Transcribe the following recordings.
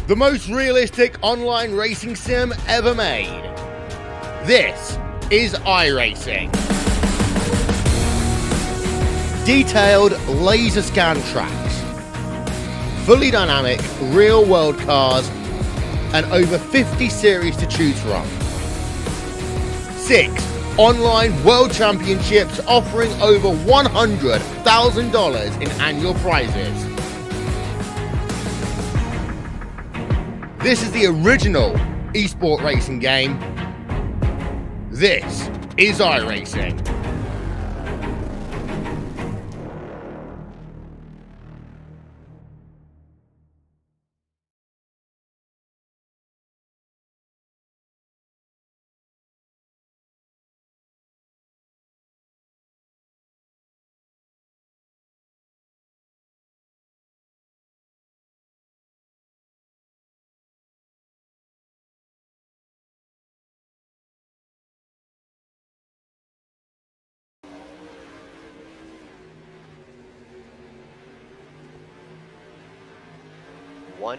The most realistic online racing sim ever made. This is iRacing. Detailed laser scan tracks, fully dynamic real world cars, and over 50 series to choose from. 6 online world championships offering over $100,000 in annual prizes. This is the original esport racing game. This is iRacing. One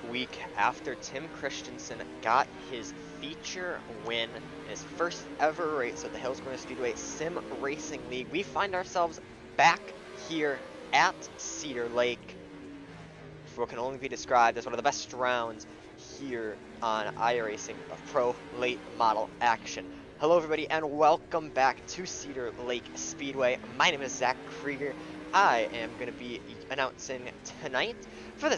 week after Tim Christensen got his feature win in his first ever race at the Hales Speedway Sim Racing League, we find ourselves back here at Cedar Lake for what can only be described as one of the best rounds here on iRacing of pro late model action. Hello everybody and welcome back to Cedar Lake Speedway. My name is Zach Krieger. I am going to be announcing tonight for the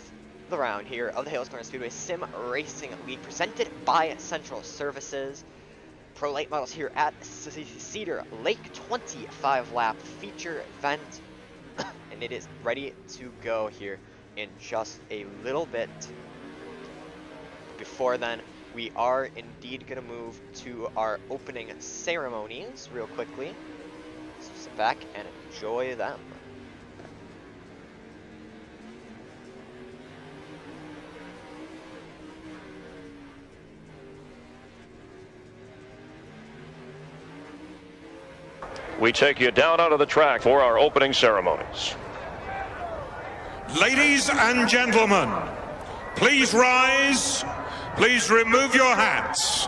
round here of the Hales Speedway Sim Racing League presented by Central Services. Pro late models here at Cedar Lake 25 lap feature event and it is ready to go here in just a little bit. Before then, we are indeed going to move to our opening ceremonies real quickly. So sit back and enjoy them. We take you down onto the track for our opening ceremonies. Ladies and gentlemen, please rise. Please remove your hats.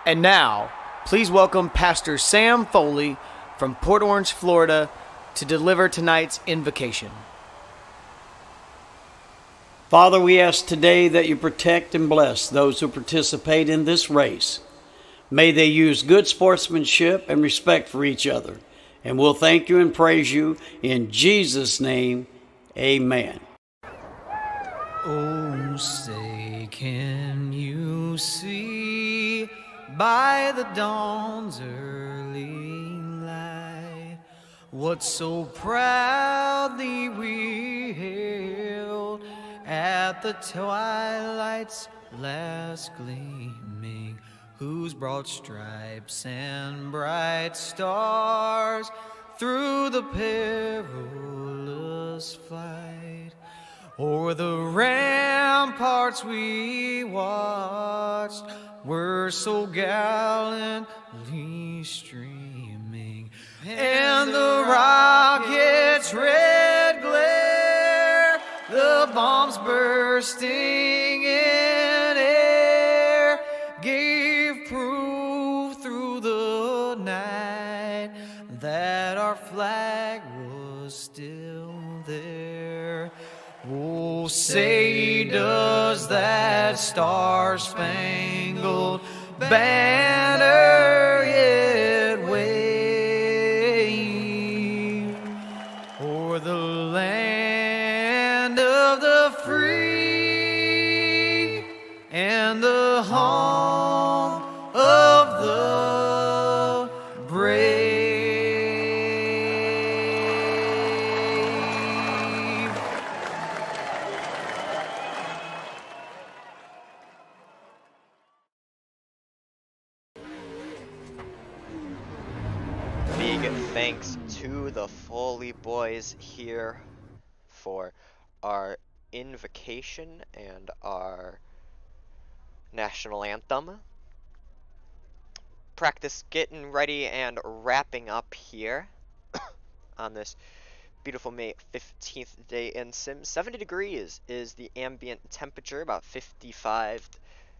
And now, please welcome Pastor Sam Foley from Port Orange, Florida, to deliver tonight's invocation. Father, we ask today that you protect and bless those who participate in this race. May they use good sportsmanship and respect for each other. And we'll thank you and praise you in Jesus' name. Amen. Oh, say, can you see by the dawn's early light what so proudly we hailed at the twilight's last gleaming, whose broad stripes and bright stars through the perilous flight o'er the ramparts we watched were so gallantly streaming, and the rockets' red glare, the bombs bursting in air, gave proof through the night that our flag was still there. Oh, say does that star-spangled banner yet wave o'er the land of the free and the home of the brave? Big thanks to the Foley boys here for our invocation and our national anthem. Practice getting ready and wrapping up here on this beautiful May 15th day in sim. 70 degrees is the ambient temperature, about 55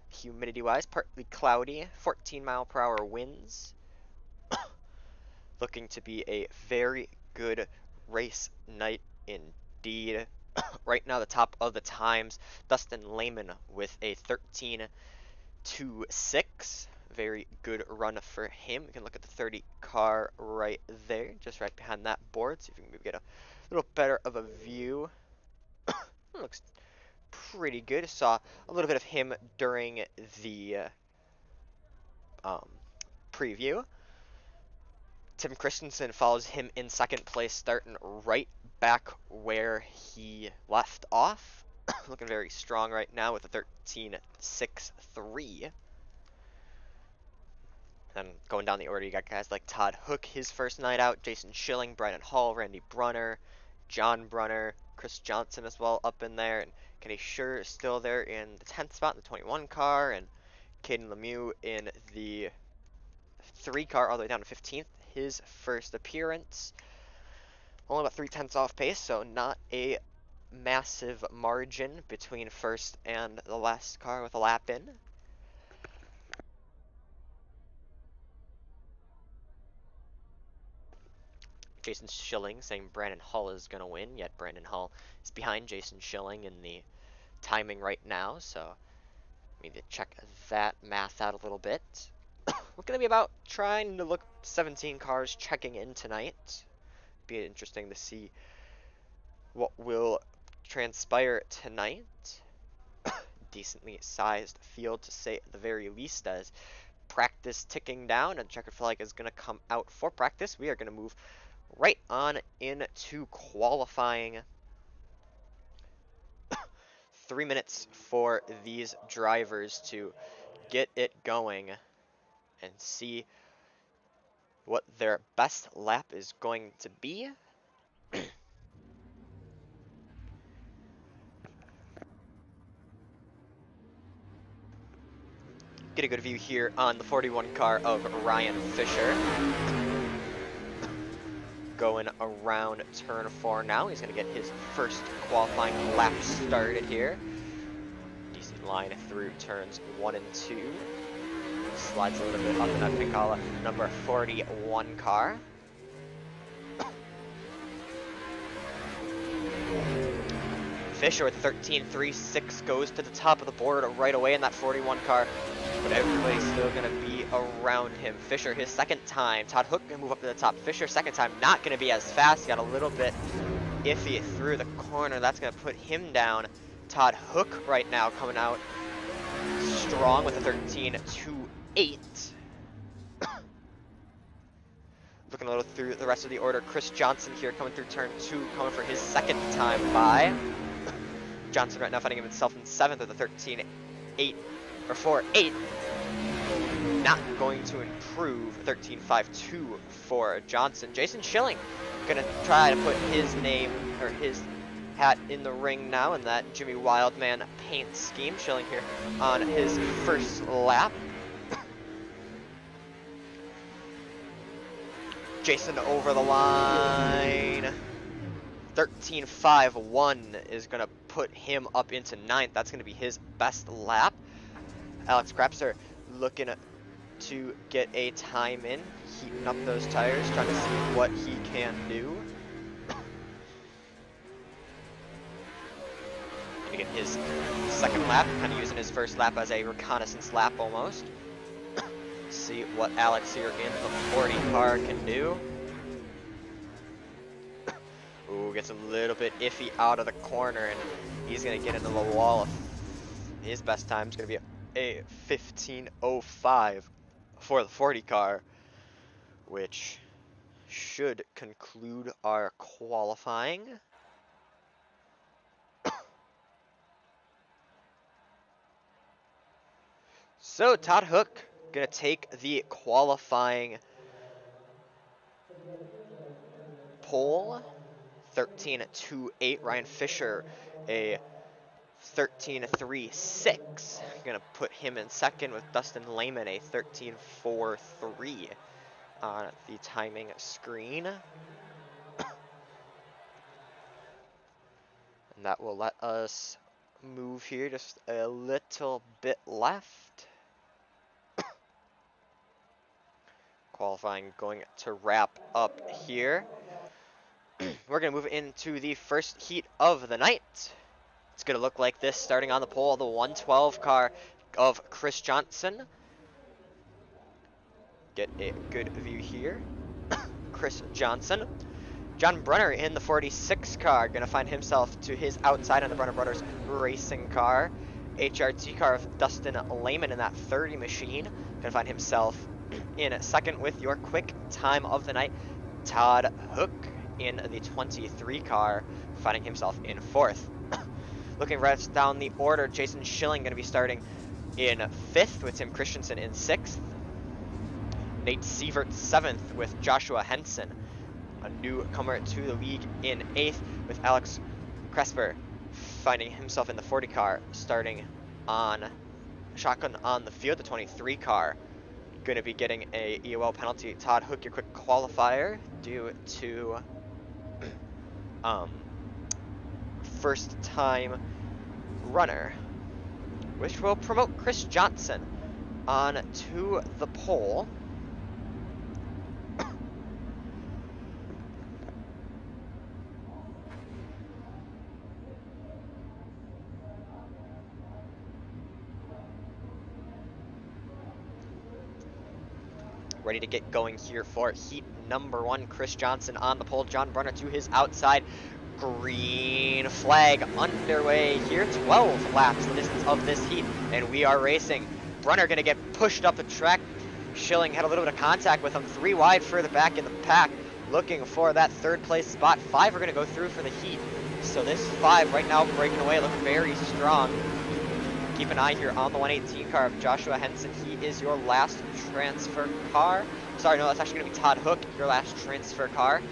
humidity wise, partly cloudy, 14-mile-per-hour winds. Looking to be a very good race night indeed. Right now, the top of the times, Dustin Lehman with a 13.26. Very good run for him. We can look at the 30 car right there, just right behind that board. See if we can maybe get a little better of a view. Looks pretty good. Saw a little bit of him during the preview. Tim Christensen follows him in second place, starting right back where he left off. Looking very strong right now with a 13.63. Then going down the order, you got guys like Todd Hook, his first night out, Jason Schilling, Brennan Hall, Randy Brunner, John Brunner, Chris Johnson as well up in there, and Kenny Schur is still there in the 10th spot in the 21 car, and Caden Lemieux in the 3 car all the way down to 15th. His first appearance. Only about 3/10 off pace, so not a massive margin between first and the last car with a lap in. Jason Schilling saying Brandon Hull is going to win, yet Brandon Hull is behind Jason Schilling in the timing right now, so we need to check that math out a little bit. We're going to be about trying to look 17 cars checking in tonight. Be interesting to see what will transpire tonight. Decently sized field to say at the very least, as practice ticking down and checkered flag is going to come out for practice. We are going to move right on into qualifying. 3 minutes for these drivers to get it going and see what their best lap is going to be. Get a good view here on the 41 car of Ryan Fisher. Going around turn 4 now. He's going to get his first qualifying lap started here. Decent line through turns 1 and 2. Slides a little bit up in that pink collar, number 41 car. Fisher with 13.36 goes to the top of the board right away in that 41 car, but everybody's still going to be around him. Fisher, his second time. Todd Hook going to move up to the top. Fisher, second time, not going to be as fast. Got a little bit iffy through the corner. That's going to put him down. Todd Hook right now coming out strong with a 13.28. Looking a little through the rest of the order. Chris Johnson here coming through turn 2, coming for his second time by. Johnson right now finding himself in 7th with a 13.8 or 4.8. Not going to improve. 13.52 for Johnson. Jason Schilling gonna try to put his name or his hat in the ring now in that Jimmy Wildman paint scheme. Schilling here on his first lap. Jason over the line. 13.51 is going to put him up into 9th. That's going to be his best lap. Alex Krapser looking to get a time in, heating up those tires, trying to see what he can do. Gonna get his second lap, kind of using his first lap as a reconnaissance lap almost. See what Alex here in the 40 car can do. Ooh, gets a little bit iffy out of the corner, and he's going to get into the wall. His best time is going to be a 15.05 for the 40 car, which should conclude our qualifying. So Todd Hook going to take the qualifying pole. 13.28. Ryan Fisher, a 13.36. Gonna put him in second with Dustin Lehman, a 13.43 on the timing screen. And that will let us move here just a little bit left. Qualifying going to wrap up here. We're going to move into the first heat of the night. It's going to look like this starting on the pole, the 112 car of Chris Johnson. Get a good view here. Chris Johnson. John Brunner in the 46 car, going to find himself to his outside on the Brunner Brothers racing car. HRT car of Dustin Lehman in that 30 machine, going to find himself in second with your quick time of the night. Todd Hook in the 23 car, finding himself in fourth. Looking right down the order, Jason Schilling going to be starting in fifth with Tim Christensen in sixth. Nate Sievert seventh with Joshua Henson. A newcomer to the league in eighth with Alex Cresper, finding himself in the 40 car, starting on shotgun on the field. The 23 car going to be getting a EOL penalty. Todd Hook, your quick qualifier, due to first time runner, which will promote Chris Johnson on to the pole. Ready to get going here for heat number one. Chris Johnson on the pole. John Brunner to his outside. Green flag underway here. 12 laps the distance of this heat, and we are racing. Brunner going to get pushed up the track. Schilling had a little bit of contact with him. 3 wide further back in the pack, looking for that third place spot. 5 are going to go through for the heat. So this 5 right now breaking away, looking very strong. Keep an eye here on the 118 car of Joshua Henson. He is your last transfer car. Sorry, no, that's actually going to be Todd Hook, your last transfer car.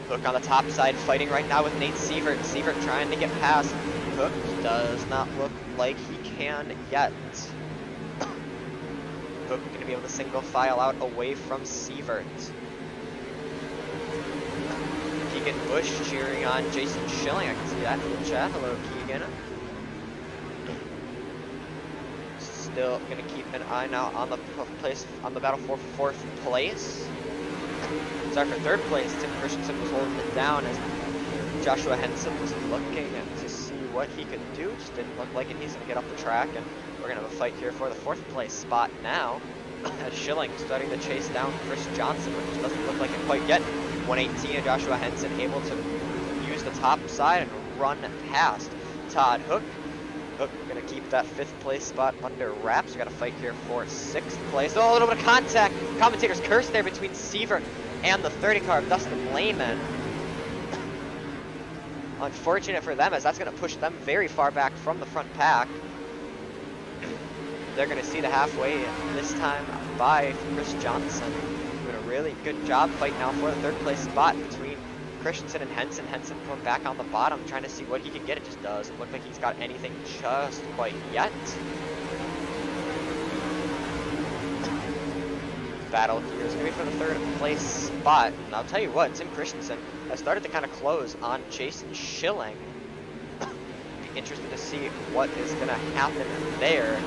Hook on the top side, fighting right now with Nate Sievert. Sievert trying to get past Hook. Does not look like he can yet. Hook going to be able to single file out away from Sievert. Keegan Bush cheering on Jason Schilling. I can see that in the chat. Hello, Keegan. Still going to keep an eye now on the battle for fourth place. Sorry, for third place, Tim Christensen was holding it down as Joshua Henson was looking to see what he could do. Just didn't look like it. He's going to get up the track, and we're going to have a fight here for the fourth place spot now. As Schilling starting to chase down Chris Johnson, which doesn't look like it quite yet. 118 and Joshua Henson able to use the top side and run past Todd Hook. Hook going to keep that fifth place spot under wraps. We got a fight here for sixth place. Oh, a little bit of contact. Commentator's curse there between Sievert and the 30 car of Dustin Lehman. Unfortunate for them, as that's going to push them very far back from the front pack. They're going to see the halfway this time by Chris Johnson. Doing a really good job fighting now for the third place spot between Christensen and Henson. Henson going back on the bottom, trying to see what he can get. It just doesn't look like he's got anything just quite yet. Battle here is going to be for the third place spot. And I'll tell you what, Tim Christensen has started to kind of close on Jason Schilling. Be interested to see what is going to happen there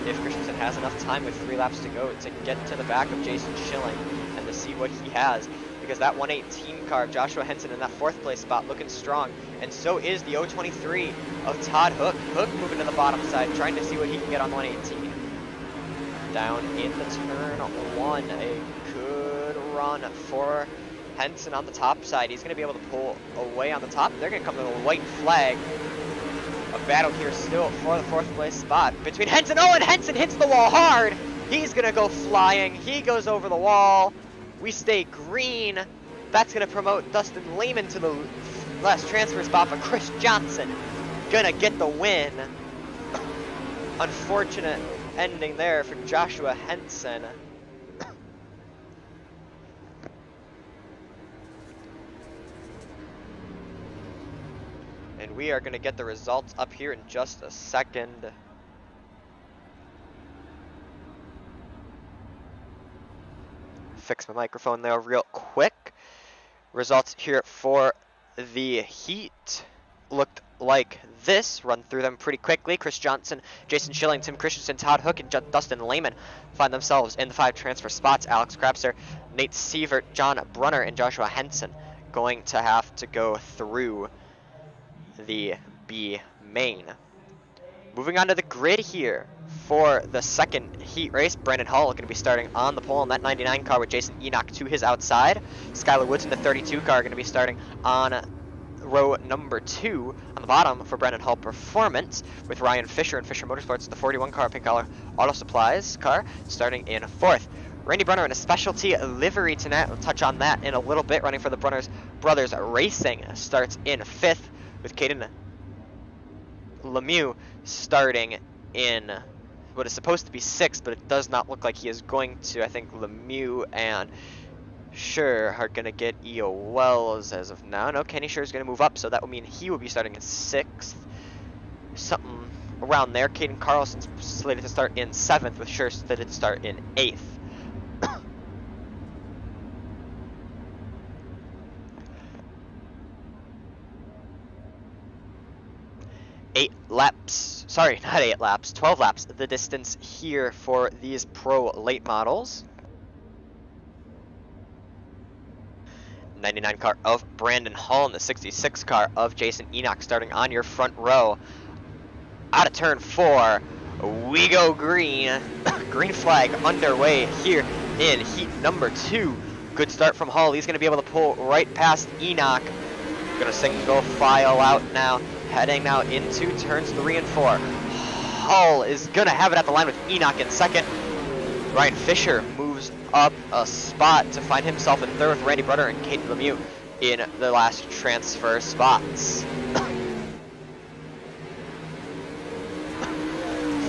if Christensen has enough time with 3 laps to go to get to the back of Jason Schilling and to see what he has. Because that 118 car, Joshua Henson, in that fourth place spot, looking strong. And so is the 023 of Todd Hook. Hook moving to the bottom side, trying to see what he can get on 118. Down in the turn 1, a good run for Henson on the top side. He's going to be able to pull away on the top. They're going to come to a white flag. A battle here still for the fourth place spot between Henson. Oh, and Henson hits the wall hard. He's going to go flying. He goes over the wall. We stay green. That's going to promote Dustin Lehman to the last transfer spot, but Chris Johnson going to get the win. Unfortunate ending there for Joshua Henson. And we are going to get the results up here in just a second. Fix my microphone there real quick. Results here for the heat looked like this. Run through them pretty quickly. Chris Johnson, Jason Schilling, Tim Christensen, Todd Hook, and Dustin Lehman find themselves in the 5 transfer spots. Alex Krabster, Nate Sievert, John Brunner, and Joshua Henson going to have to go through the B main. Moving on to the grid here for the second heat race. Brandon Hall going to be starting on the pole in that 99 car with Jason Enoch to his outside. Skylar Woods in the 32 car going to be starting on row number 2 on the bottom for Brandon Hall Performance, with Ryan Fisher and Fisher Motorsports, the 41 car Pink Collar Auto Supplies car, starting in 4th. Randy Brunner in a specialty livery tonight. We'll touch on that in a little bit. Running for the Brothers Racing starts in 5th, with Caden Lemieux starting in what is supposed to be 6th, but it does not look like he is going to. I think Lemieux and Sure are going to get EO Wells as of now. No, Kenny Sure is going to move up, so that would mean he will be starting in 6th. Something around there. Caden Carlson's slated to start in 7th, with Sure slated to start in 8th. 8 laps, sorry, not 8 laps, 12 laps, the distance here for these pro late models. 99 car of Brandon Hall and the 66 car of Jason Enoch starting on your front row. Out of turn 4, we go green. Green flag underway here in heat number 2. Good start from Hall. He's going to be able to pull right past Enoch. Going to single file out now. Heading now into turns 3 and 4. Hull is going to have it at the line with Enoch in 2nd. Ryan Fisher moves up a spot to find himself in 3rd with Randy Brunner and Caden Lemieux in the last transfer spots.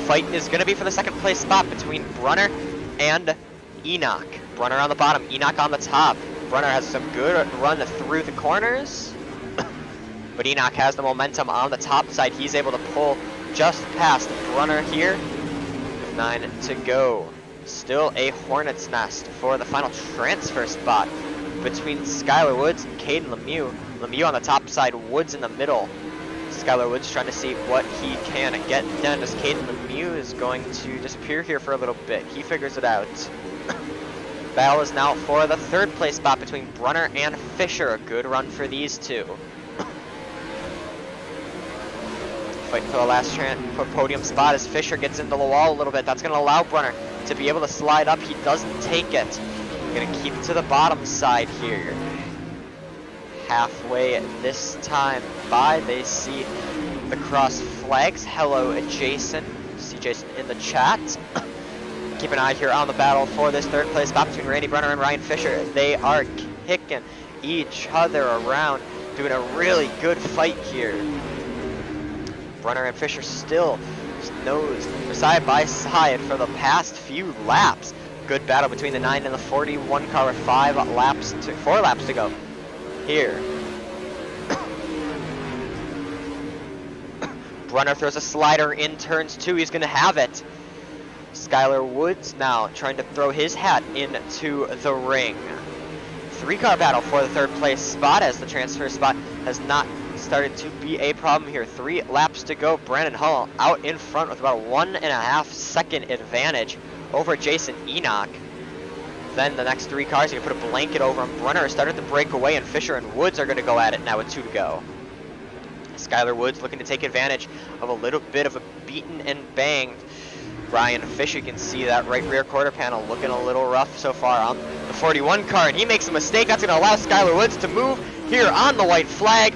Fight is going to be for the 2nd place spot between Brunner and Enoch. Brunner on the bottom, Enoch on the top. Brunner has some good run through the corners. But Enoch has the momentum on the top side. He's able to pull just past Brunner here with 9 to go. Still a hornet's nest for the final transfer spot between Skylar Woods and Caden Lemieux. Lemieux on the top side, Woods in the middle. Skylar Woods trying to see what he can get done, as Caden Lemieux is going to disappear here for a little bit. He figures it out. Battle is now for the 3rd place spot between Brunner and Fisher. A good run for these two. Fighting for the last podium spot as Fisher gets into the wall a little bit. That's going to allow Brunner to be able to slide up. He doesn't take it. Going to keep to the bottom side here. Halfway this time by, they see the cross flags. Hello, Jason. See Jason in the chat. Keep an eye here on the battle for this 3rd place spot between Randy Brunner and Ryan Fisher. They are kicking each other around, doing a really good fight here. Brunner and Fisher still nose side by side for the past few laps. Good battle between the 9 and the 41 car with 4 laps to go here. Brunner throws a slider in turns 2. He's going to have it. Skylar Woods now trying to throw his hat into the ring. 3-car battle for the 3rd place spot, as the transfer spot has not started to be a problem here. 3 laps to go. Brandon Hall out in front with about a 1.5 second advantage over Jason Enoch. Then the next 3 cars, you can put a blanket over him. Brunner has started to break away, and Fisher and Woods are going to go at it now with 2 to go. Skylar Woods looking to take advantage of a little bit of a beaten and banged Ryan Fisher. You can see that right rear quarter panel looking a little rough so far on the 41 car, and he makes a mistake. That's going to allow Skylar Woods to move here on the white flag.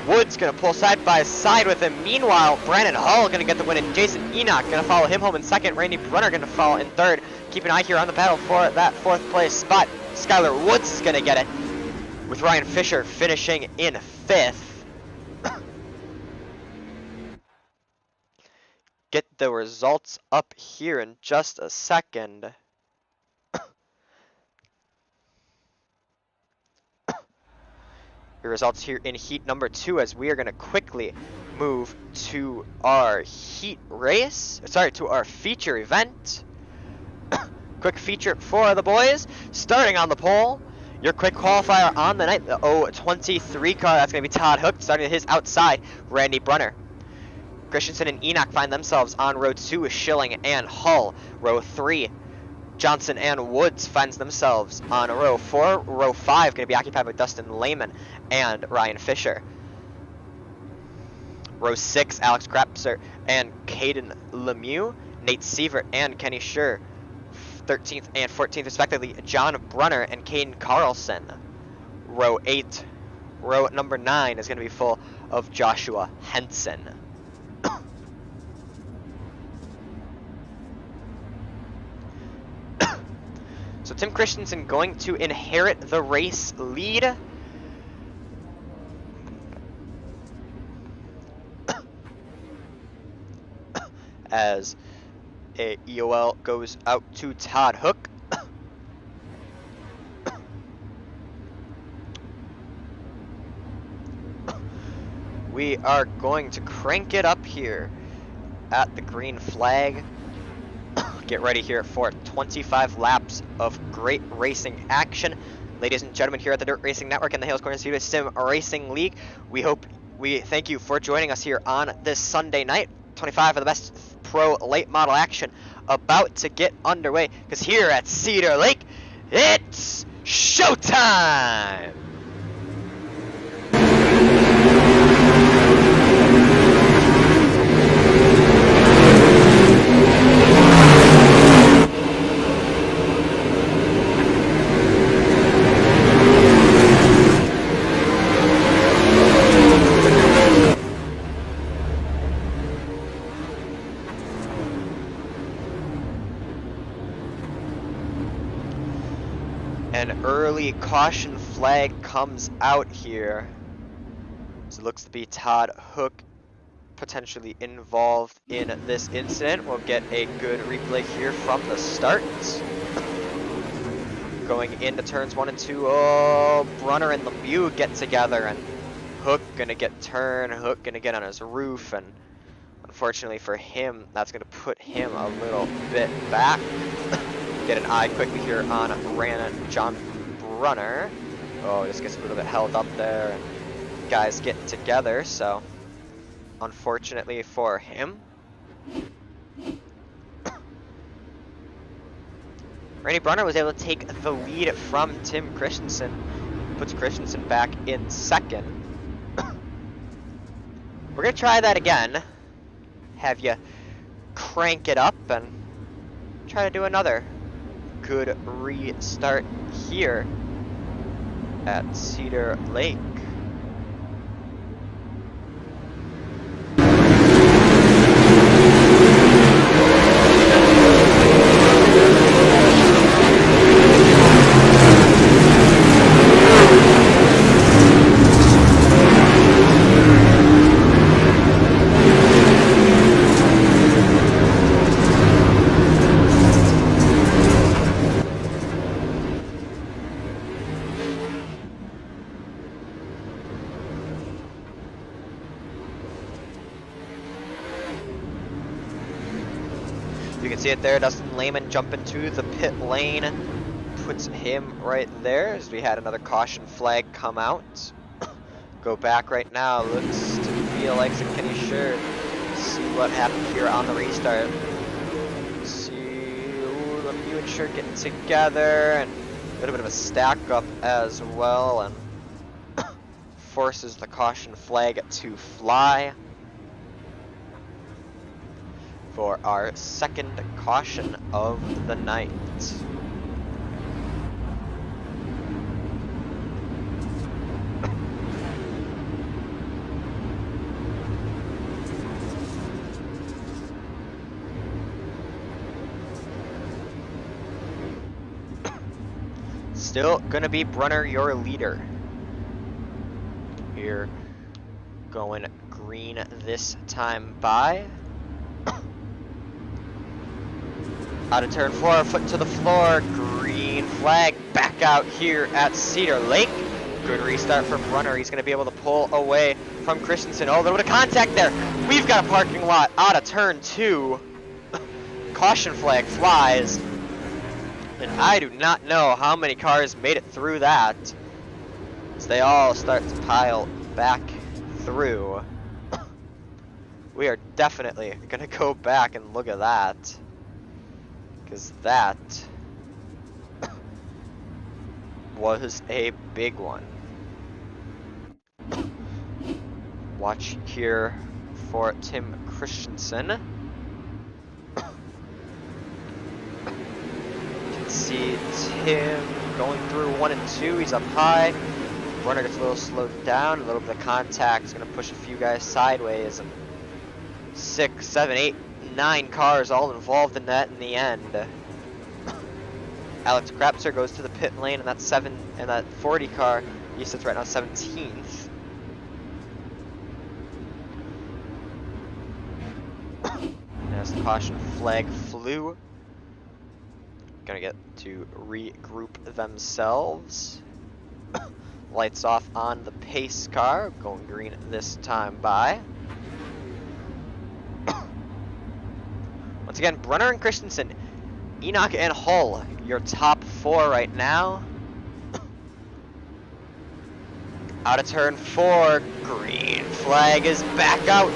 Woods going to pull side by side with him. Meanwhile, Brandon Hall going to get the win, and Jason Enoch going to follow him home in 2nd. Randy Brunner going to follow in 3rd. Keep an eye here on the battle for that 4th place spot. Skylar Woods is going to get it, with Ryan Fisher finishing in 5th. Get the results up here in just a second. The results here in heat number 2, as we are going to quickly move to our heat race. Sorry, to our feature event. Quick feature for the boys. Starting on the pole Your quick qualifier on the night, the 023 car, that's going to be Todd Hook, starting his outside, Randy Brunner. Christensen and Enoch find themselves on row 2 with Schilling and Hull. Row 3, Johnson and Woods finds themselves on row 4. Row 5 going to be occupied by Dustin Lehman and Ryan Fisher. Row 6, Alex Krapser and Caden Lemieux, Nate Sievert and Kenny Schur. 13th and 14th respectively, John Brunner and Caden Carlson. Row 8, row number 9 is going to be full of Joshua Henson. So Tim Christensen going to inherit the race lead. As a EOL goes out to Todd Hook. We are going to crank it up here at the green flag. Get ready here for 25 laps of great racing action. Ladies and gentlemen, here at the Dirt Racing Network and the Hales Corner Speedway Sim Racing League, we thank you for joining us here on this Sunday night. 25 of the best pro late model action about to get underway, because here at Cedar Lake, it's showtime! An early caution flag comes out here. So it looks to be Todd Hook potentially involved in this incident. We'll get a good replay here from the start. Going into turns 1 and 2. Oh, Brunner and Lemieux get together, and Hook gonna get turned. Hook gonna get on his roof, and unfortunately for him, that's gonna put him a little bit back. Get an eye quickly here on John Brunner. Oh, just gets a little bit held up there. Guys get together, so unfortunately for him. Randy Brunner was able to take the lead from Tim Christensen. Puts Christensen back in second. We're going to try that again. Have you crank it up and try to do another good restart here at Cedar Lake. You can see it there, Dustin Lehman jumping to the pit lane, puts him right there as we had another caution flag come out. Go back right now, looks to feel like it's Kenny Schur. See what happened here on the restart. See, Lemieux and Schur getting together, and a little bit of a stack up as well, and forces the caution flag to fly for our second caution of the night. Still gonna be Brunner, your leader. Here, going green this time by. Out of turn 4, foot to the floor, green flag back out here at Cedar Lake. Good restart for Brunner. He's going to be able to pull away from Christensen. Oh, a little bit of contact there. We've got a parking lot out of turn 2. Caution flag flies. And I do not know how many cars made it through that. As they all start to pile back through. We are definitely gonna go back and look at that. Because that was a big one. Watch here for Tim Christensen. You can see Tim going through 1 and 2. He's up high. Runner gets a little slowed down. A little bit of contact is going to push a few guys sideways. And 6, 7, 8, 9 cars all involved in that in the end. Alex Krapser goes to the pit lane, and that 40 car, he sits right now 17th. As the caution flag flew, gonna get to regroup themselves. Lights off on the pace car, going green this time by. Once again, Brunner and Christensen, Enoch and Hull, your top 4 right now. Out of turn 4, green flag is back out.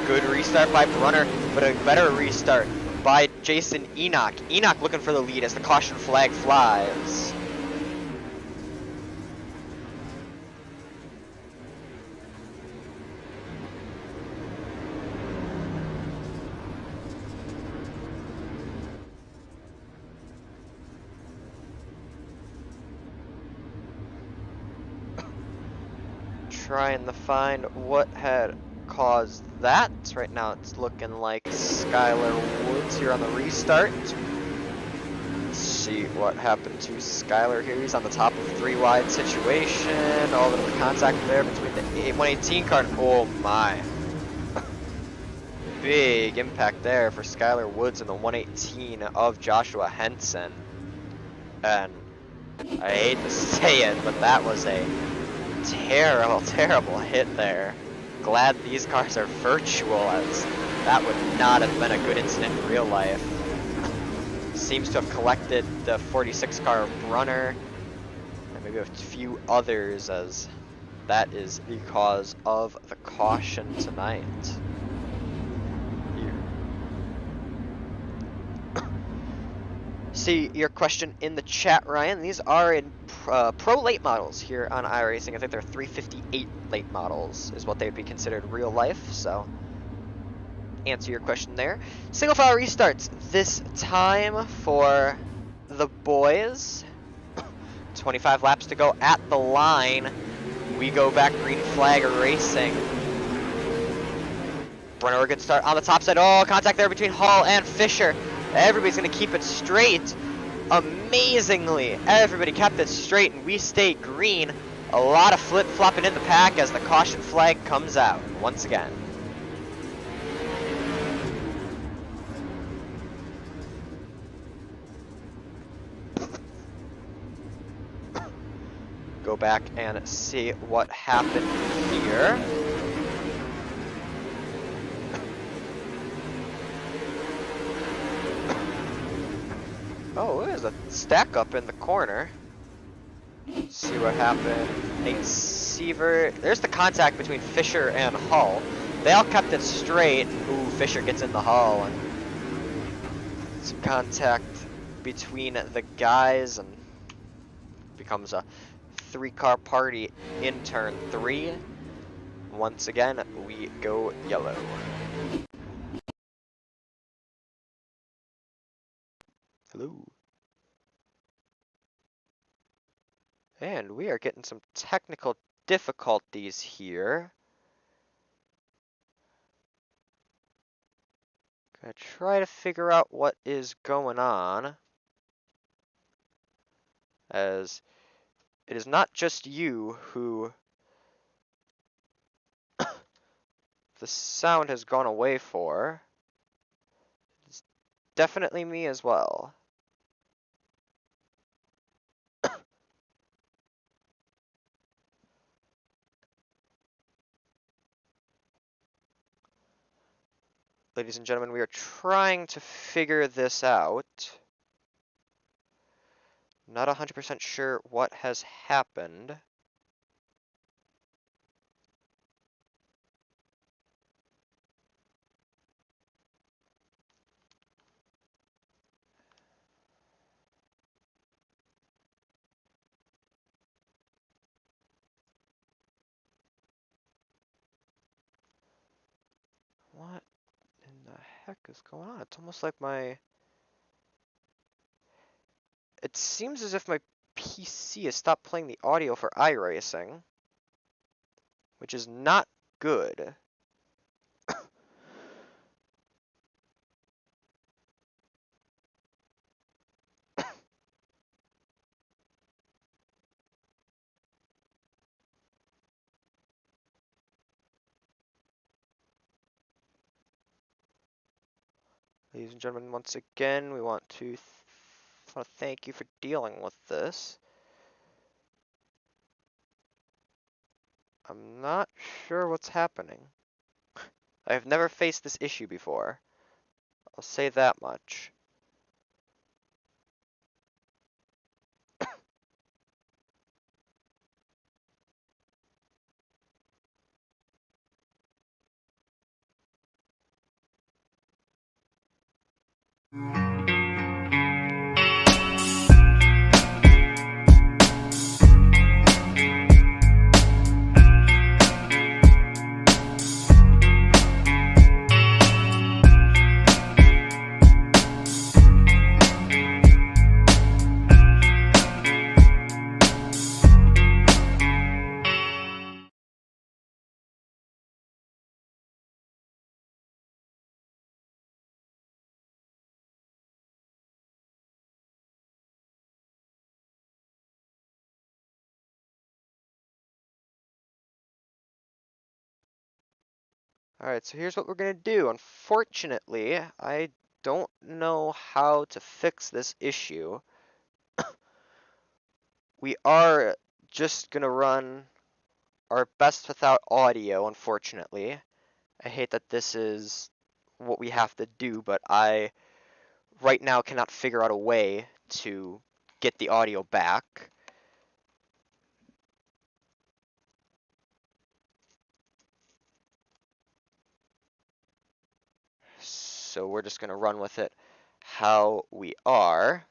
Good restart by Brunner, but a better restart by Jason Enoch. Enoch looking for the lead as the caution flag flies. Trying to find what had caused that. Right now it's looking like Skylar Woods here on the restart. Let's see what happened to Skylar here. He's on the top of 3 wide situation. All the contact there between the 118 car and oh my. Big impact there for Skylar Woods and the 118 of Joshua Henson. And I hate to say it, but that was a terrible hit there. Glad these cars are virtual, as that would not have been a good incident in real life. Seems to have collected the 46 car of Brunner and maybe a few others, as that is because of the caution tonight. See your question in the chat, Ryan. These are in pro late models here on iRacing. I think they're 358 late models is what they would be considered real life. So answer your question there. Single file restarts this time for the boys. 25 laps to go at the line. We go back green flag racing. Brunner, a good start on the top side. Oh, contact there between Hall and Fisher. Everybody's going to keep it straight. Amazingly, everybody kept it straight, and we stay green. A lot of flip-flopping in the pack as the caution flag comes out once again. Go back and see what happened here. Oh, there's a stack up in the corner. Let's see what happened. Nate Seaver. There's the contact between Fisher and Hull. They all kept it straight. Ooh, Fisher gets in the hull. And some contact between the guys, and becomes a 3-car party in turn 3. Once again, we go yellow. Hello. And we are getting some technical difficulties here. Gonna try to figure out what is going on, as it is not just you who the sound has gone away for. It's definitely me as well. ladies and gentlemen, we are trying to figure this out. Not 100% sure what has happened. What in the heck is going on? It's almost like my... It seems as if my PC has stopped playing the audio for iRacing, which is not good. Ladies and gentlemen, once again, we want to thank you for dealing with this. I'm not sure what's happening. I have never faced this issue before. I'll say that much. Alright, so here's what we're gonna do. Unfortunately, I don't know how to fix this issue. We are just gonna run our best without audio, unfortunately. I hate that this is what we have to do, but I right now cannot figure out a way to get the audio back. So we're just gonna run with it how we are.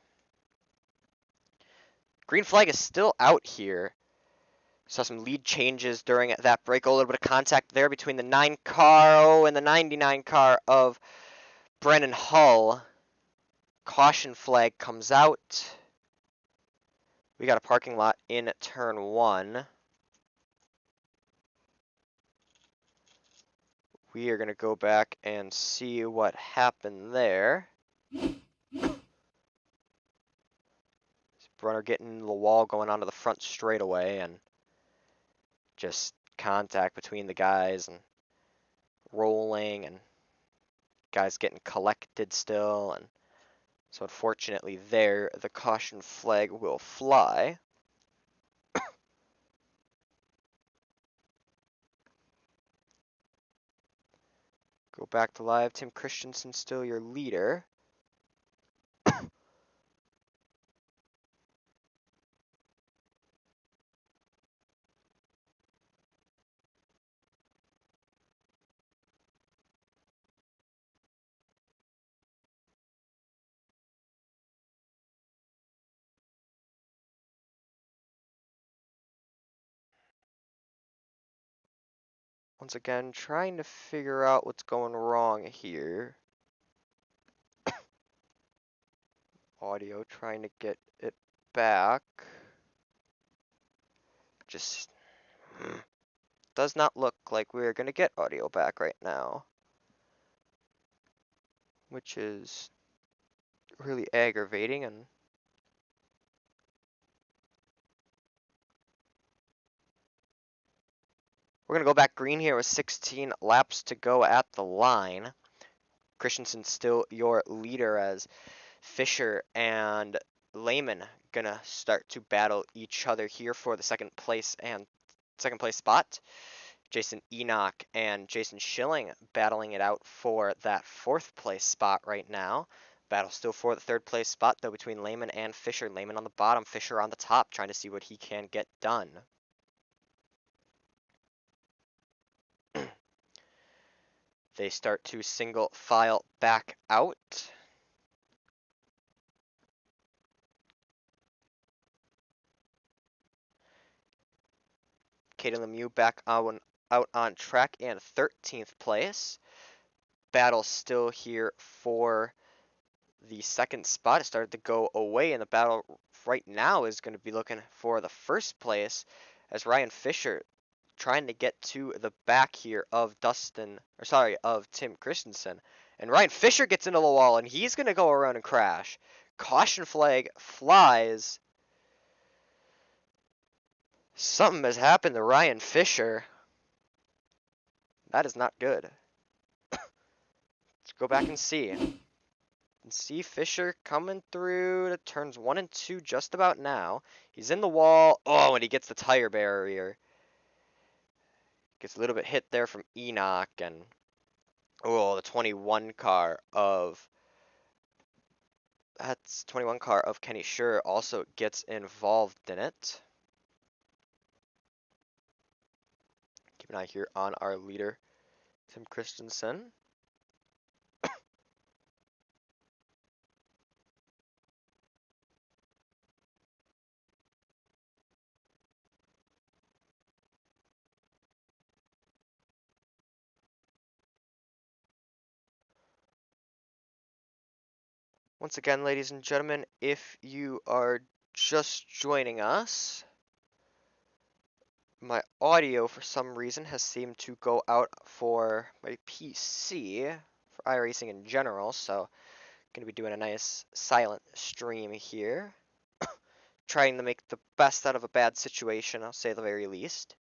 Green flag is still out here. Saw some lead changes during that break. A little bit of contact there between the 9 car and the 99 car of Brennan Hull. Caution flag comes out. We got a parking lot in turn 1. We are going to go back and see what happened there. Brunner getting the wall going onto the front straightaway, and just contact between the guys and rolling, and guys getting collected still. And so unfortunately there, the caution flag will fly. Go back to live. Tim Christensen still your leader. Once again, trying to figure out what's going wrong here. Audio, trying to get it back. Just does not look like we're going to get audio back right now, which is really aggravating. And we're going to go back green here with 16 laps to go at the line. Christensen still your leader, as Fisher and Lehman gonna start to battle each other here for the second place spot. Jason Enoch and Jason Schilling battling it out for that 4th place spot right now. Battle still for the 3rd place spot, though, between Lehman and Fisher. Lehman on the bottom, Fisher on the top, trying to see what he can get done. They start to single file back out. Caden Lemieux back out on track and 13th place. Battle still here for the 2nd spot. It started to go away, and the battle right now is going to be looking for the 1st place as Ryan Fisher trying to get to the back here of Tim Christensen. And Ryan Fisher gets into the wall, and he's going to go around and crash. Caution flag flies. Something has happened to Ryan Fisher. That is not good. Let's go back and see. And see Fisher coming through to turns 1 and 2 just about now. He's in the wall. Oh, and he gets the tire barrier. Gets a little bit hit there from Enoch, and oh, the 21 car of Kenny Schur also gets involved in it. Keep an eye here on our leader, Tim Christensen. Once again, ladies and gentlemen, if you are just joining us, my audio for some reason has seemed to go out for my PC, for iRacing in general, so going to be doing a nice silent stream here. Trying to make the best out of a bad situation, I'll say the very least.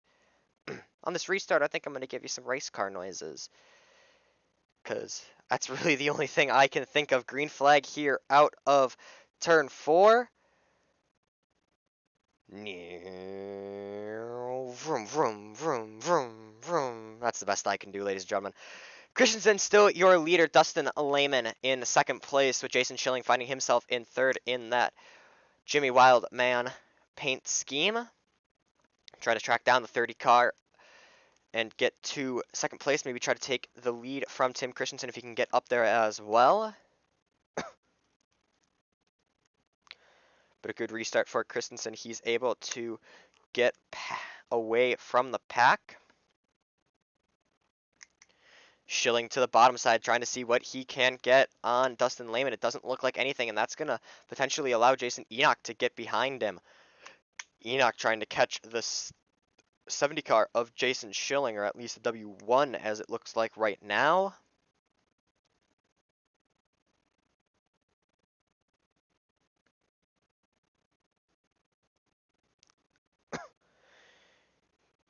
On this restart, I think I'm going to give you some race car noises, because that's really the only thing I can think of. Green flag here out of turn 4. Vroom, vroom, vroom, vroom, vroom. That's the best I can do, ladies and gentlemen. Christensen still your leader. Dustin Lehman in 2nd place, with Jason Schilling finding himself in 3rd in that Jimmy Wildman paint scheme. Try to track down the 30 car and get to 2nd place. Maybe try to take the lead from Tim Christensen if he can get up there as well. But a good restart for Christensen. He's able to get away from the pack. Schilling to the bottom side, trying to see what he can get on Dustin Lehman. It doesn't look like anything, and that's going to potentially allow Jason Enoch to get behind him. Enoch trying to catch the 70 car of Jason Schilling, or at least the W1 as it looks like right now.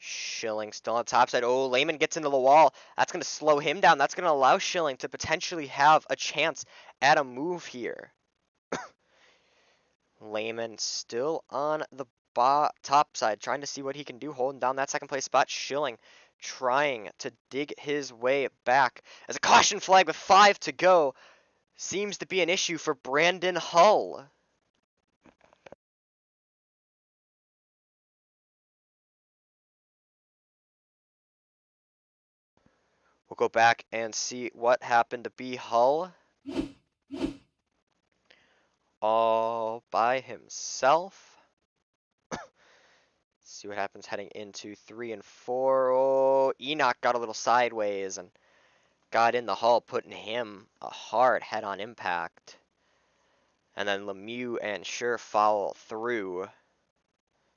Schilling still on top side. Oh, Lehman gets into the wall. That's going to slow him down. That's going to allow Schilling to potentially have a chance at a move here. Lehman still on the top side, trying to see what he can do, holding down that 2nd place spot. Schilling trying to dig his way back as a caution flag with 5 to go seems to be an issue for Brandon Hull. We'll go back and see what happened to B. Hull. All by himself. See what happens heading into 3 and 4. Oh, Enoch got a little sideways and got in the hull, putting him a hard head-on impact. And then Lemieux and Schur follow through.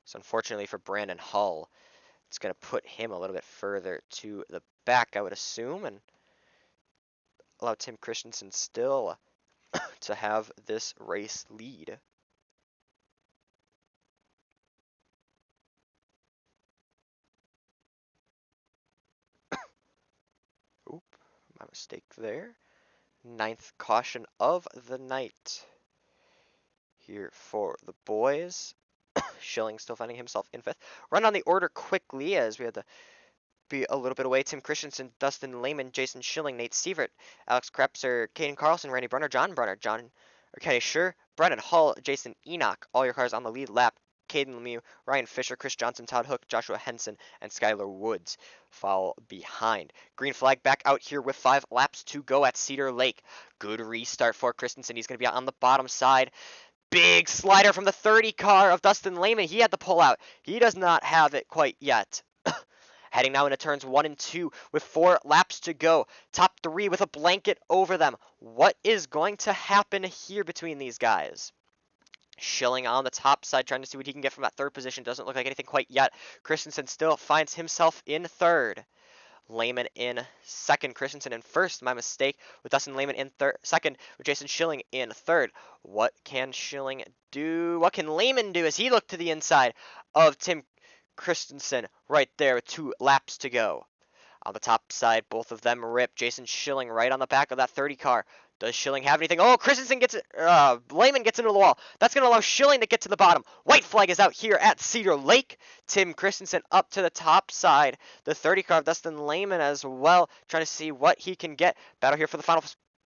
So unfortunately for Brandon Hull, it's going to put him a little bit further to the back, I would assume, and allow Tim Christensen still to have this race lead. Oop, my mistake there. 9th caution of the night here for the boys. Schilling still finding himself in 5th. Run on the order quickly as we had the be a little bit away. Tim Christensen, Dustin Lehman, Jason Schilling, Nate Sievert, Alex Krepser, Caden Carlson, Randy Brunner, John or Kenny Schur, Brennan Hull, Jason Enoch. All your cars on the lead lap. Caden Lemieux, Ryan Fisher, Chris Johnson, Todd Hook, Joshua Henson, and Skylar Woods fall behind. Green flag back out here with 5 laps to go at Cedar Lake. Good restart for Christensen. He's going to be on the bottom side. Big slider from the 30 car of Dustin Lehman. He had the pull out. He does not have it quite yet. Heading now into turns 1 and 2 with 4 laps to go. Top 3 with a blanket over them. What is going to happen here between these guys? Schilling on the top side, trying to see what he can get from that 3rd position. Doesn't look like anything quite yet. Christensen still finds himself in 3rd. Lehman in 2nd, Christensen in 1st. My mistake, with Dustin Lehman in 2nd, with Jason Schilling in 3rd. What can Schilling do? What can Lehman do as he looked to the inside of Tim Christensen right there with 2 laps to go? On the top side, both of them rip. Jason Schilling right on the back of that 30 car. Does Schilling have anything? Oh, Christensen gets it. Lehman gets into the wall. That's going to allow Schilling to get to the bottom. White flag is out here at Cedar Lake. Tim Christensen up to the top side. The 30 car of Dustin Lehman as well, trying to see what he can get. Battle here for the final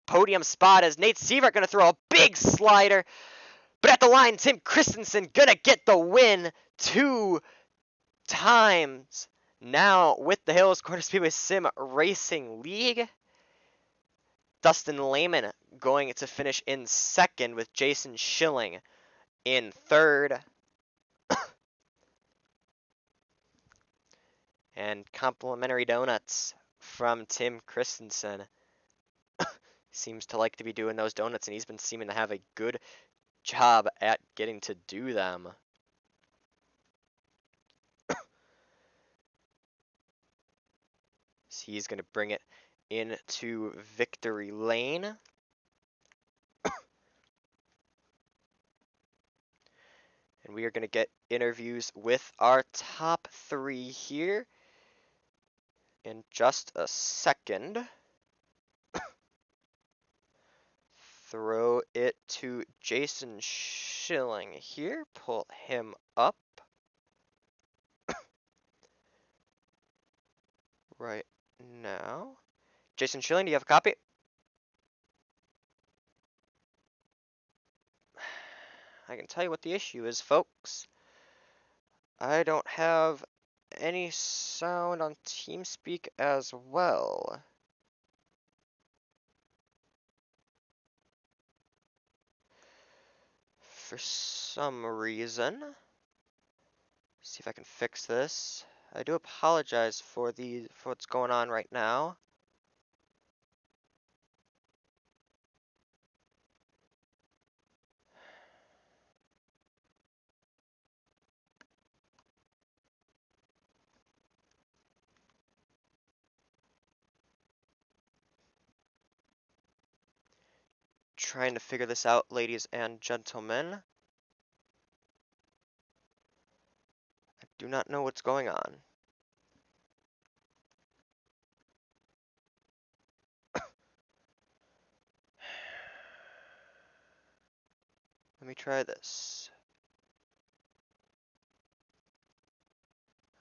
podium spot as Nate Sievert going to throw a big slider. But at the line, Tim Christensen going to get the win 2 times. Now with the Hales Corner Speedway Sim Racing League. Dustin Lehman going to finish in 2nd with Jason Schilling in 3rd. And complimentary donuts from Tim Christensen. Seems to like to be doing those donuts, and he's been seeming to have a good job at getting to do them. So he's going to bring it into victory lane. And we are going to get interviews with our top 3 here in just a second. Throw it to Jason Schilling here. Pull him up. Right now. Jason Schilling, do you have a copy? I can tell you what the issue is, folks. I don't have any sound on TeamSpeak as well. For some reason. See if I can fix this. I do apologize for what's going on right now. Trying to figure this out, ladies and gentlemen. I do not know what's going on. Let me try this.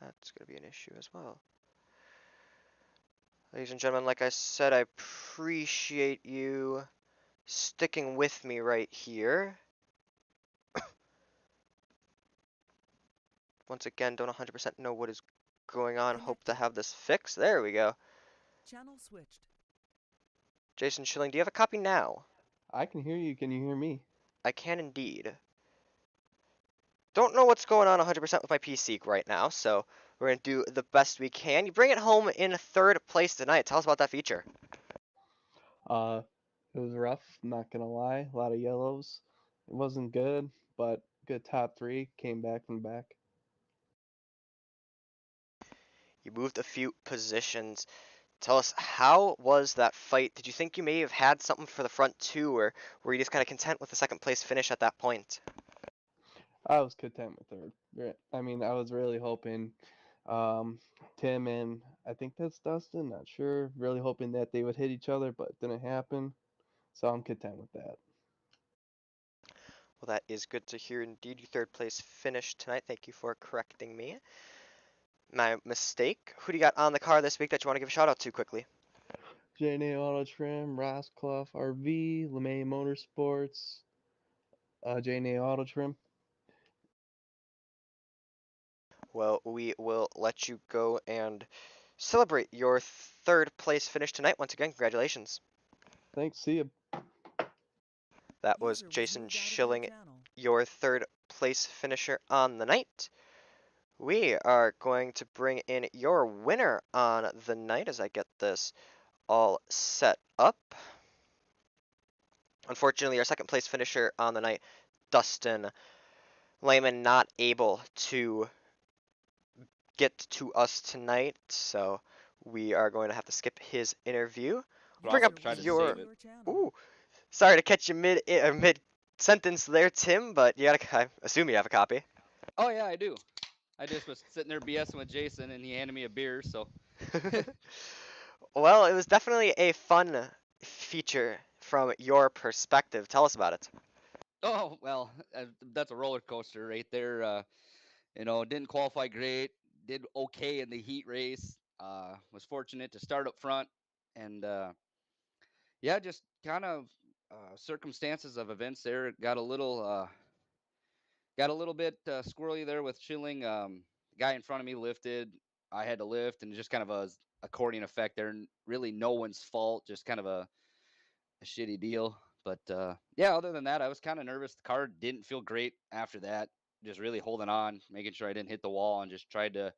That's going to be an issue as well. Ladies and gentlemen, like I said, I appreciate you sticking with me right here. Once again, don't 100% know what is going on. Hope to have this fixed. There we go. Channel switched. Jason Schilling, do you have a copy now? I can hear you. Can you hear me? I can indeed. Don't know what's going on 100% with my PC right now, so we're going to do the best we can. You bring it home in 3rd place tonight. Tell us about that feature. It was rough, not gonna lie. A lot of yellows. It wasn't good, but good top 3. Came back from back. You moved a few positions. Tell us, how was that fight? Did you think you may have had something for the front 2, or were you just kind of content with the 2nd place finish at that point? I was content with 3rd. I mean, I was really hoping Tim and I think that's Dustin, not sure. Really hoping that they would hit each other, but it didn't happen. So I'm content with that. Well, that is good to hear indeed. Your 3rd place finish tonight. Thank you for correcting me. My mistake. Who do you got on the car this week that you want to give a shout out to quickly? J&A Auto Trim, Rosclough RV, LeMay Motorsports, J&A Auto Trim. Well, we will let you go and celebrate your third place finish tonight. Once again, congratulations. Thanks, see ya. That was User was Jason moved out of your Schilling, channel. your third place finisher on the night. We are going to bring in your winner on the night as I get this all set up. Unfortunately, our second place finisher on the night, Dustin Lehman, not able to get to us tonight, so we are going to have to skip his interview. Bring up User was your. moved out of your channel. Ooh, sorry to catch you mid sentence there, Tim, but you gotta. I assume you have a copy. Oh yeah, I do. I just was sitting there BSing with Jason, and he handed me a beer. So Well, it was definitely a fun feature from your perspective. Tell us about it. oh well, that's a roller coaster right there. Didn't qualify great. Did okay in the heat race. Was fortunate to start up front, and yeah, just kind of circumstances of events there got a little bit squirrely there with Schilling. The guy in front of me lifted. I had to lift, and just kind of a accordion effect there. Really, no one's fault. Just kind of a shitty deal. But yeah, other than that, I was kind of nervous. The car didn't feel great after that. Just really holding on, making sure I didn't hit the wall, and just tried to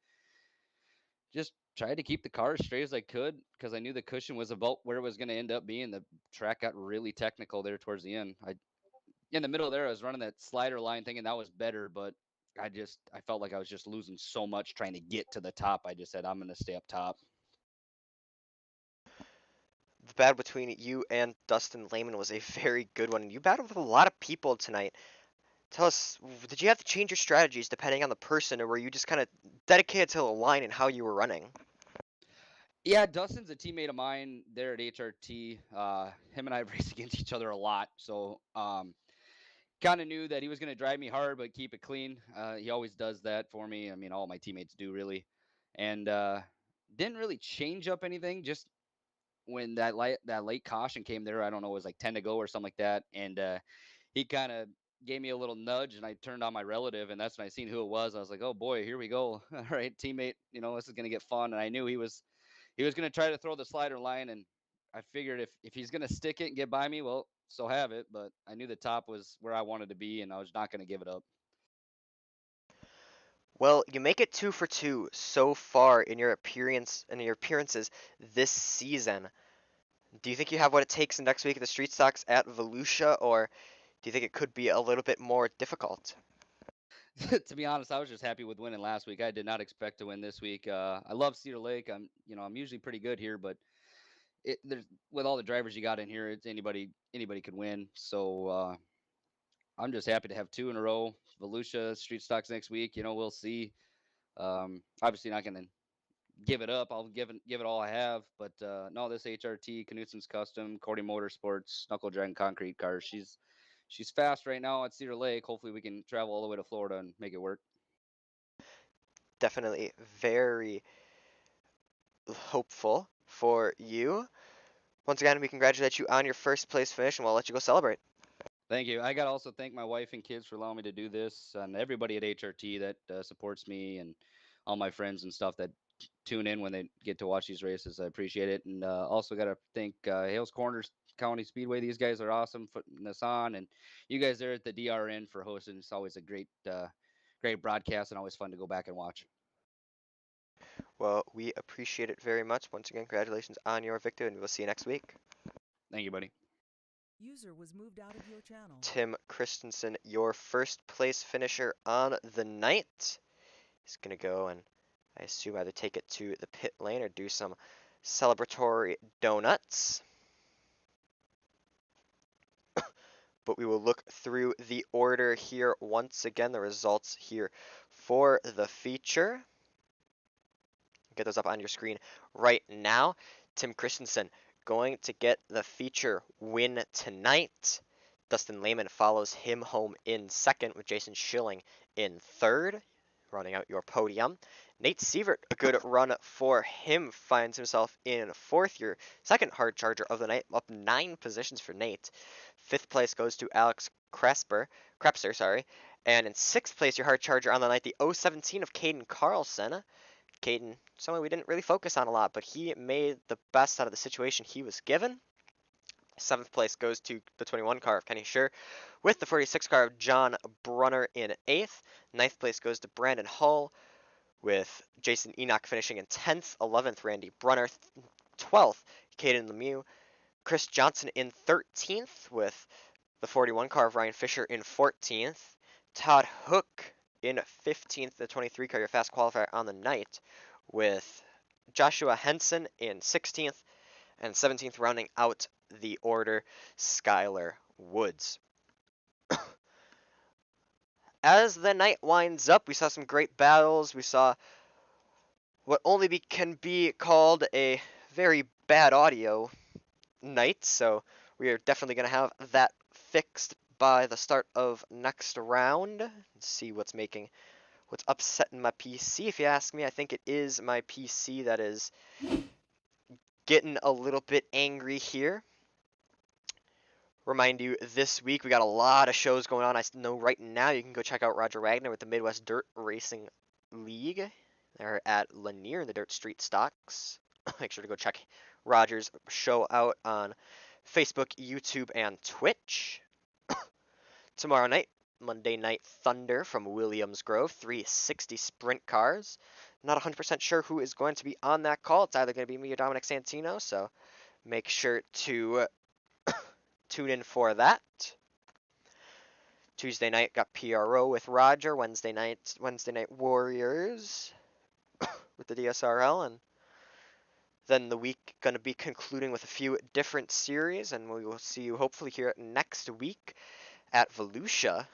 keep the car as straight as I could because I knew the cushion was about where it was going to end up being. The track got really technical there towards the end. In the middle there, I was running that slider line thing, and that was better, but I felt like I was just losing so much trying to get to the top. I just said I'm going to stay up top. The battle between you and Dustin Lehman was a very good one. You battled with a lot of people tonight. Tell us, did you have to change your strategies depending on the person, or were you just kind of dedicated to the line and how you were running? Yeah, Dustin's a teammate of mine there at HRT. Him and I have raced against each other a lot, so kind of knew that he was going to drive me hard but keep it clean. He always does that for me. I mean, all my teammates do really, and didn't really change up anything. Just when that late caution came there, I don't know, it was like 10 to go or something like that, and he kind of gave me a little nudge, and I turned on my relative, and that's when I seen who it was. I was like, oh boy, here we go. All right, teammate, this is going to get fun. And I knew he was going to try to throw the slider line, and I figured if he's going to stick it and get by me, well, so have it. But I knew the top was where I wanted to be, and I was not going to give it up. Well, you make it 2 for 2 so far in your appearances this season. Do you think you have what it takes next week at the street stocks at Volusia, or do you think it could be a little bit more difficult? To be honest, I was just happy with winning last week. I did not expect to win this week. I love Cedar Lake. I'm usually pretty good here, but there's with all the drivers you got in here, it's anybody could win. So I'm just happy to have 2 in a row. Volusia street stocks next week. We'll see. Obviously not going to give it up. I'll give it all I have. But no, this HRT, Knutson's Custom, Cordy Motorsports, Knuckle Dragon Concrete car. She's fast right now at Cedar Lake. Hopefully we can travel all the way to Florida and make it work. Definitely very hopeful for you. Once again, we congratulate you on your first place finish, and we'll let you go celebrate. Thank you. I got to also thank my wife and kids for allowing me to do this, and everybody at HRT that supports me, and all my friends and stuff that tune in when they get to watch these races. I appreciate it. And also got to thank Hales Corners County Speedway. These guys are awesome putting this on, and you guys there at the DRN for hosting. It's always a great broadcast, and always fun to go back and watch. Well, we appreciate it very much. Once again, congratulations on your victory, and we'll see you next week. Thank you, buddy. User was moved out of your channel. Tim Christensen, your first place finisher on the night. He's going to go and I assume either take it to the pit lane or do some celebratory donuts. But we will look through the order here once again, the results here for the feature. Get those up on your screen right now. Tim Christensen going to get the feature win tonight. Dustin Lehman follows him home in second with Jason Schilling in third, rounding out your podium. Nate Sievert, a good run for him, finds himself in 4th, your second hard charger of the night, up 9 positions for Nate. 5th place goes to Alex Krepser, and in 6th place, your hard charger on the night, the 017 of Caden Carlson. Caden, someone we didn't really focus on a lot, but he made the best out of the situation he was given. 7th place goes to the 21 car of Kenny Scher, with the 46 car of John Brunner in 8th. 9th place goes to Brandon Hull, with Jason Enoch finishing in 10th. 11th, Randy Brunner. 12th, Caden Lemieux. Chris Johnson in 13th, with the 41 car of Ryan Fisher in 14th. Todd Hook in 15th, the 23 car, your fast qualifier on the night, with Joshua Henson in 16th, and 17th, rounding out the order, Skylar Woods. As the night winds up, we saw some great battles. We saw what only can be called a very bad audio night, so we are definitely going to have that fixed by the start of next round. Let's see what's upsetting my PC. If you ask me, I think it is my PC that is getting a little bit angry here. Remind you, this week we got a lot of shows going on. I know right now you can go check out Roger Wagner with the Midwest Dirt Racing League. They're at Lanier in the Dirt Street Stocks. Make sure to go check Roger's show out on Facebook, YouTube, and Twitch. Tomorrow night, Monday Night Thunder from Williams Grove, 360 sprint cars. Not 100% sure who is going to be on that call. It's either going to be me or Dominic Santino, so make sure to tune in for that. Tuesday night got PRO with Roger. Wednesday night Warriors with the DSRL, and then the week going to be concluding with a few different series, and we will see you hopefully here next week at Volusia.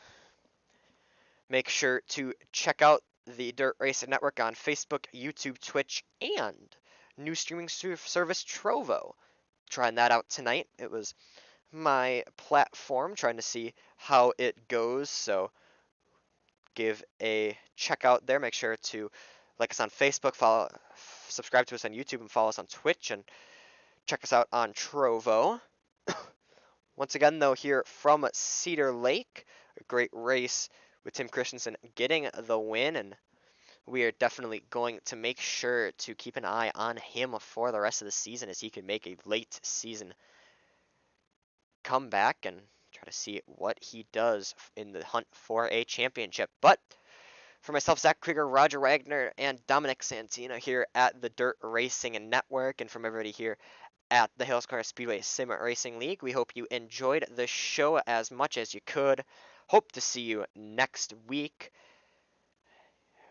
Make sure to check out the Dirt Racing Network on Facebook, YouTube, Twitch, and new streaming service Trovo. Trying that out tonight. It was my platform, trying to see how it goes, so give a check out there. Make sure to like us on Facebook, subscribe to us on YouTube, and follow us on Twitch, and check us out on Trovo. Once again, though, here from Cedar Lake, a great race with Tim Christensen getting the win, and we are definitely going to make sure to keep an eye on him for the rest of the season, as he can make a late season comeback and try to see what he does in the hunt for a championship. But for myself, Zach Krieger, Roger Wagner, and Dominic Santino here at the Dirt Racing Network, and from everybody here at the Hales Speedway Sim Racing League, we hope you enjoyed the show as much as you could. Hope to see you next week.